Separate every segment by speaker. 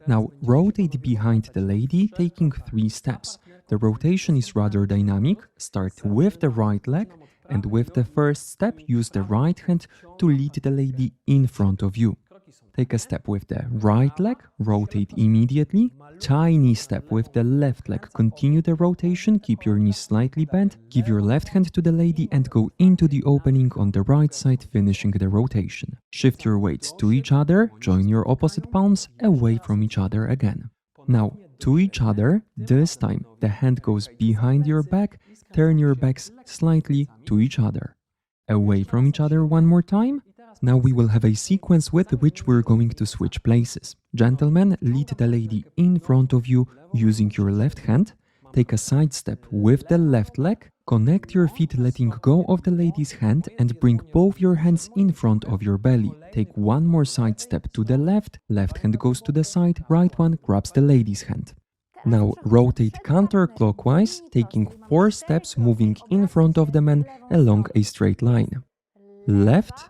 Speaker 1: Now rotate behind the lady, taking 3 steps. The rotation is rather dynamic. Start with the right leg, and with the first step, use the right hand to lead the lady in front of you. Take a step with the right leg, rotate immediately. Tiny step with the left leg, continue the rotation, keep your knees slightly bent, give your left hand to the lady and go into the opening on the right side, finishing the rotation. Shift your weights to each other, join your opposite palms away from each other again. Now, to each other, this time the hand goes behind your back, turn your backs slightly to each other. Away from each other one more time. Now we will have a sequence with which we're going to switch places. Gentlemen, lead the lady in front of you using your left hand. Take a side step with the left leg. Connect your feet, letting go of the lady's hand and bring both your hands in front of your belly. Take one more side step to the left. Left hand goes to the side, right one grabs the lady's hand. Now rotate counterclockwise, taking 4 steps, moving in front of the man along a straight line. Left,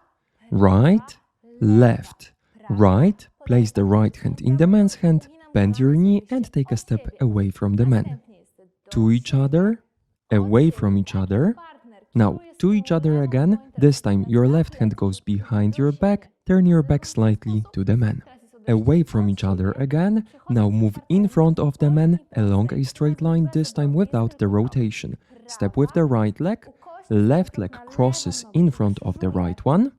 Speaker 1: right, left, right. Place the right hand in the man's hand, bend your knee and take a step away from the man. To each other, away from each other. Now to each other again. This time your left hand goes behind your back, turn your back slightly to the man. Away from each other again. Now move in front of the man along a straight line, this time without the rotation. Step with the right leg, left leg crosses in front of the right one.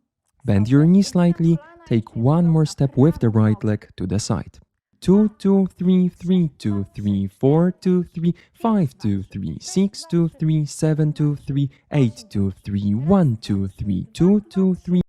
Speaker 1: Bend your knee slightly, take one more step with the right leg to the side. 2, 2, 3, 3, 2, 3, 4, 2, 3, 5, 2, 3, 6, 2, 3, 7, 2, 3, 8, 2, 3, 1, 2, 3, 2, 2, 3.